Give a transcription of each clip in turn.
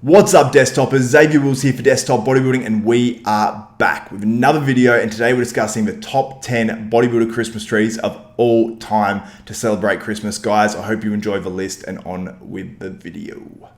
What's up, desktopers? Xavier Wills here for Desktop Bodybuilding, and we are back with another video. And today we're discussing the top 10 bodybuilder Christmas trees of all time to celebrate Christmas. Guys, I hope you enjoy the list, and on with the video.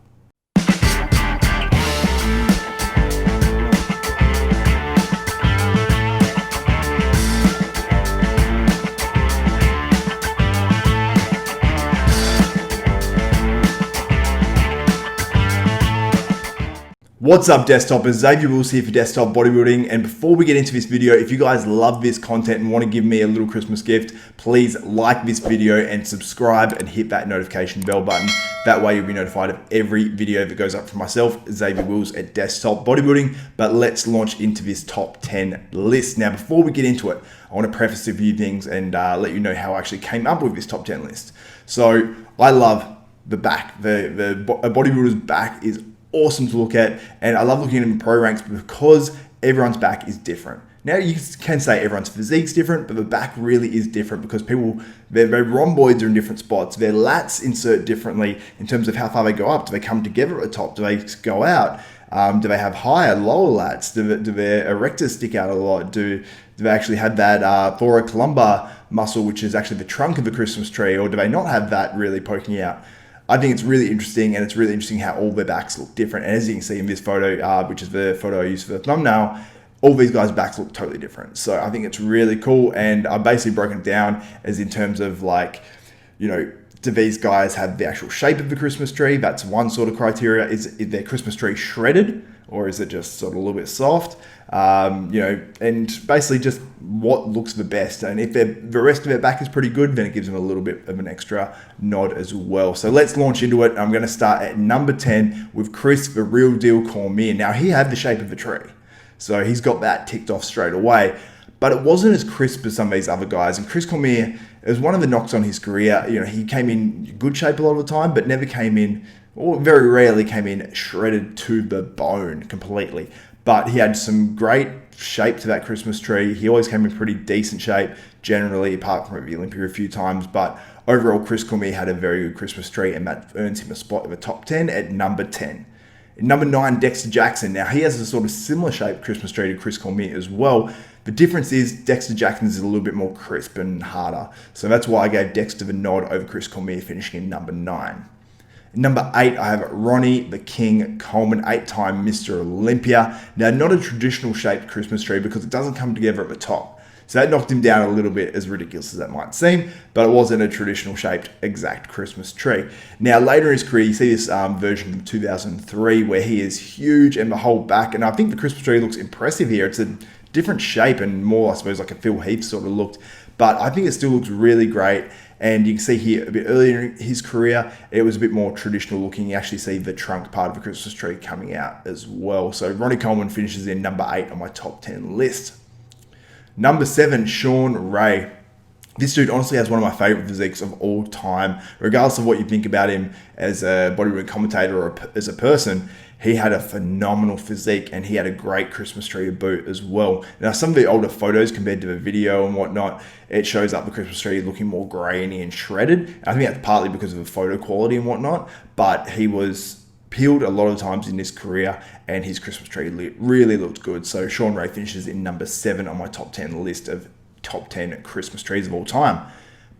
What's up, desktopers? Xavier Wills here for Desktop Bodybuilding, and before we get into this video, if you guys love this content and want to give me a little Christmas gift, please like this video and subscribe and hit that notification bell button. That way you'll be notified of every video that goes up from myself, Xavier Wills at Desktop Bodybuilding. But let's launch into this top 10 list. Now, before we get into it, I want to preface a few things and let you know how I actually came up with this top 10 list. So I love the back. A bodybuilder's back is awesome to look at, and I love looking at them in pro ranks because everyone's back is different. Now, you can say everyone's physique's different, but the back really is different because their rhomboids are in different spots. Their lats insert differently in terms of how far they go up. Do they come together at the top? Do they go out? Do they have higher, lower lats? Do their erectors stick out a lot? Do they actually have that thoracolumbar muscle, which is actually the trunk of the Christmas tree, or do they not have that really poking out? I think it's really interesting, and it's really interesting how all their backs look different. And as you can see in this photo, which is the photo I used for the thumbnail, all these guys' backs look totally different. So I think it's really cool, and I've basically broken it down as in terms of like, do these guys have the actual shape of the Christmas tree? That's one sort of criteria. Is their Christmas tree shredded, or is it just sort of a little bit soft? And basically just what looks the best. And if the rest of their back is pretty good, then it gives them a little bit of an extra nod as well. So let's launch into it. I'm going to start at number 10 with Chris, the real deal Cormier. Now, he had the shape of the tree, so he's got that ticked off straight away. But it wasn't as crisp as some of these other guys. And Chris Cormier, it was one of the knocks on his career. He came in good shape a lot of the time, but never came in, or very rarely came in shredded to the bone completely. But he had some great shape to that Christmas tree. He always came in pretty decent shape, generally, apart from the Olympia a few times. But overall, Chris Cormier had a very good Christmas tree, and that earns him a spot in the top 10 at number 10. At number 9, Dexter Jackson. Now, he has a sort of similar shaped Christmas tree to Chris Cormier as well. The difference is Dexter Jackson's is a little bit more crisp and harder. So that's why I gave Dexter the nod over Chris Cormier, finishing in number 9. Number 8, I have Ronnie the King Coleman, 8-time Mr. Olympia. Now, not a traditional shaped Christmas tree because it doesn't come together at the top. So that knocked him down a little bit, as ridiculous as that might seem, but it wasn't a traditional shaped exact Christmas tree. Now, later in his career, you see this version from 2003 where he is huge and the whole back, and I think the Christmas tree looks impressive here. It's a different shape and more, I suppose, like a Phil Heath sort of looked, but I think it still looks really great. And you can see here a bit earlier in his career, it was a bit more traditional looking. You actually see the trunk part of the Christmas tree coming out as well. So Ronnie Coleman finishes in number 8 on my top 10 list. Number 7, Sean Ray. This dude honestly has one of my favorite physiques of all time. Regardless of what you think about him as a bodybuilding commentator or as a person, he had a phenomenal physique, and he had a great Christmas tree to boot as well. Now, some of the older photos compared to the video and whatnot, it shows up the Christmas tree looking more grainy and shredded. I think that's partly because of the photo quality and whatnot, but he was peeled a lot of times in his career, and his Christmas tree really looked good. So Sean Ray finishes in number 7 on my top 10 list of top 10 Christmas trees of all time.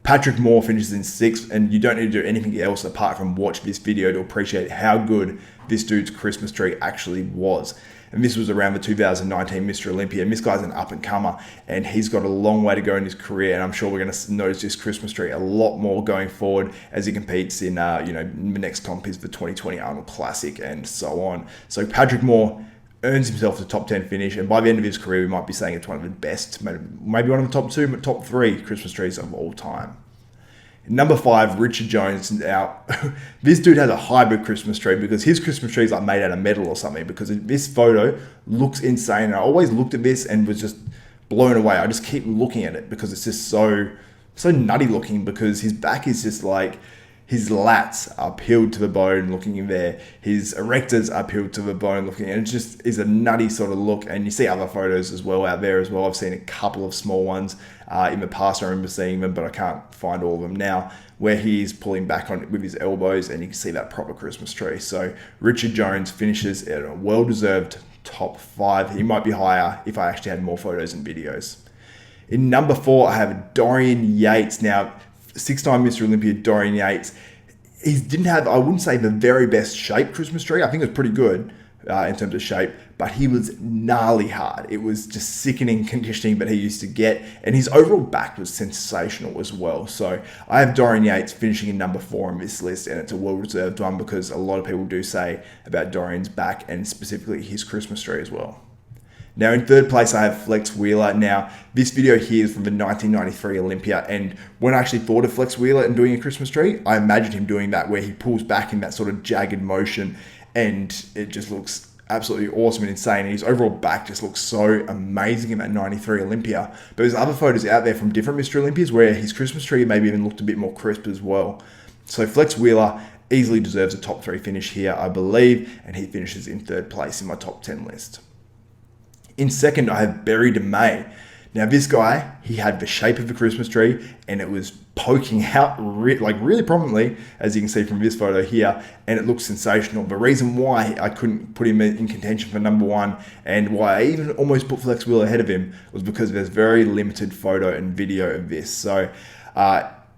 Patrick Moore finishes in 6th, and you don't need to do anything else apart from watch this video to appreciate how good this dude's Christmas tree actually was. And this was around the 2019 Mr. Olympia, and this guy's an up-and-comer, and he's got a long way to go in his career, and I'm sure we're going to notice this Christmas tree a lot more going forward as he competes in, the next comp is the 2020 Arnold Classic and so on. So Patrick Moore earns himself the top 10 finish, and by the end of his career, we might be saying it's one of the best, maybe one of the top 2, but top 3 Christmas trees of all time. Number 5, Richard Jones. Now, this dude has a hybrid Christmas tree because his Christmas tree is like made out of metal or something, because this photo looks insane. I always looked at this and was just blown away. I just keep looking at it because it's just so nutty looking, because his back is just like, His lats are peeled to the bone looking in there. His erectors are peeled to the bone looking, and it just is a nutty sort of look. And you see other photos as well out there as well. I've seen a couple of small ones in the past. I remember seeing them, but I can't find all of them now, where he's pulling back on with his elbows, and you can see that proper Christmas tree. So Richard Jones finishes at a well-deserved top 5. He might be higher if I actually had more photos and videos. In number 4, I have Dorian Yates. Now, 6-time Mr. Olympia Dorian Yates. He didn't have, I wouldn't say the very best shape Christmas tree. I think it was pretty good in terms of shape, but he was gnarly hard. It was just sickening conditioning that he used to get, and his overall back was sensational as well. So I have Dorian Yates finishing in number 4 on this list, and it's a well-deserved one because a lot of people do say about Dorian's back and specifically his Christmas tree as well. Now in 3rd place, I have Flex Wheeler. Now this video here is from the 1993 Olympia, and when I actually thought of Flex Wheeler and doing a Christmas tree, I imagined him doing that where he pulls back in that sort of jagged motion, and it just looks absolutely awesome and insane. And his overall back just looks so amazing in that 93 Olympia. But there's other photos out there from different Mr. Olympias where his Christmas tree maybe even looked a bit more crisp as well. So Flex Wheeler easily deserves a top 3 finish here, I believe, and he finishes in 3rd place in my top 10 list. In 2nd, I have Barry DeMay. Now this guy, he had the shape of a Christmas tree, and it was poking out really prominently, as you can see from this photo here, and it looks sensational. The reason why I couldn't put him in contention for number 1, and why I even almost put Flex Wheeler ahead of him, was because there's very limited photo and video of this. So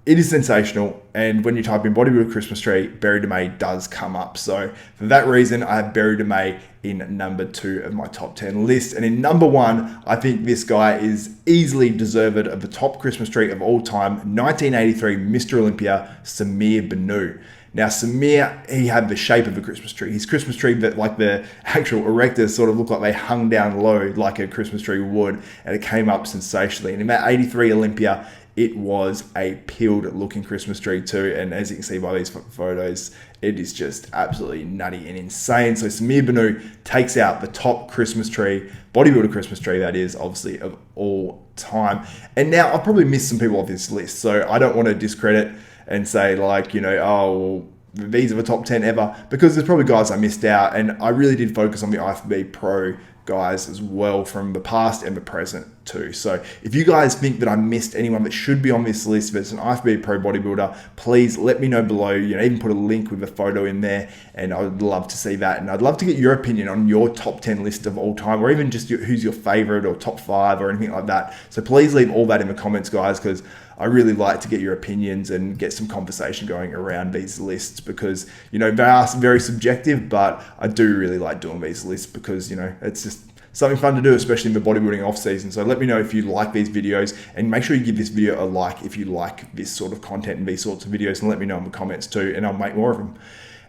it is sensational, and when you type in Bodybuilder Christmas Tree, Barry DeMay does come up. So for that reason, I have Barry DeMay in number 2 of my top 10 list. And in number 1, I think this guy is easily deserved of the top Christmas tree of all time, 1983 Mr. Olympia, Samir Banu. Now, Samir, he had the shape of a Christmas tree. His Christmas tree, that like the actual erectors sort of looked like they hung down low like a Christmas tree would, and it came up sensationally. And in that 83 Olympia, it was a peeled looking Christmas tree too, and as you can see by these photos, it is just absolutely nutty and insane. So Samir Banu takes out the top Christmas tree, Bodybuilder Christmas tree that is, obviously, of all time. And now I've probably missed some people off this list, so I don't want to discredit and say like, you know, oh, well, these are the top 10 ever, because there's probably guys I missed out, and I really did focus on the IFBB Pro guys as well from the past and the present too. So if you guys think that I missed anyone that should be on this list that's an IFBB Pro bodybuilder, please let me know below. You know, even put a link with a photo in there, and I would love to see that. And I'd love to get your opinion on your top 10 list of all time, or even just who's your favorite or top 5 or anything like that. So please leave all that in the comments, guys, because I really like to get your opinions and get some conversation going around these lists, because, you know, they are very subjective, but I do really like doing these lists because, you know, it's just something fun to do, especially in the bodybuilding off season. So let me know if you like these videos, and make sure you give this video a like if you like this sort of content and these sorts of videos, and let me know in the comments too, and I'll make more of them.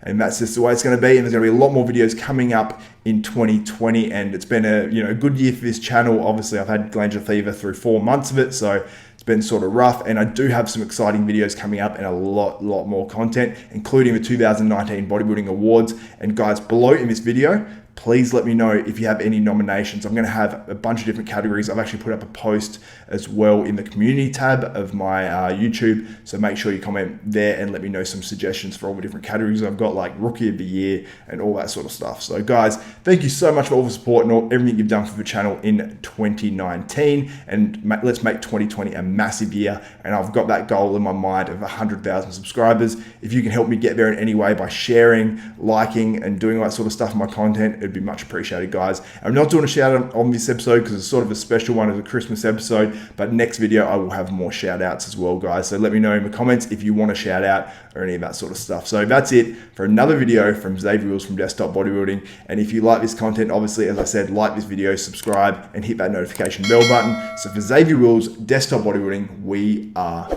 And that's just the way it's going to be. And there's going to be a lot more videos coming up in 2020. And it's been a good year for this channel. Obviously, I've had glandular fever through 4 months of it, so it's been sort of rough. And I do have some exciting videos coming up and a lot more content, including the 2019 Bodybuilding Awards. And guys, below in this video, please let me know if you have any nominations. I'm going to have a bunch of different categories. I've actually put up a post as well in the community tab of my YouTube. So make sure you comment there and let me know some suggestions for all the different categories I've got, like Rookie of the Year and all that sort of stuff. So guys, thank you so much for all the support and everything you've done for the channel in 2019. And let's make 2020 a massive year. And I've got that goal in my mind of 100,000 subscribers. If you can help me get there in any way by sharing, liking, and doing all that sort of stuff in my content, it'd be much appreciated, guys. I'm not doing a shout out on this episode because it's sort of a special one, as a Christmas episode, but next video I will have more shout outs as well, guys. So let me know in the comments if you want a shout out or any of that sort of stuff. So that's it for another video from Xavier Wills from Desktop Bodybuilding. And if you like this content, obviously, as I said, like this video, subscribe, and hit that notification bell button. So for Xavier Wills, Desktop Bodybuilding, we are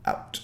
out.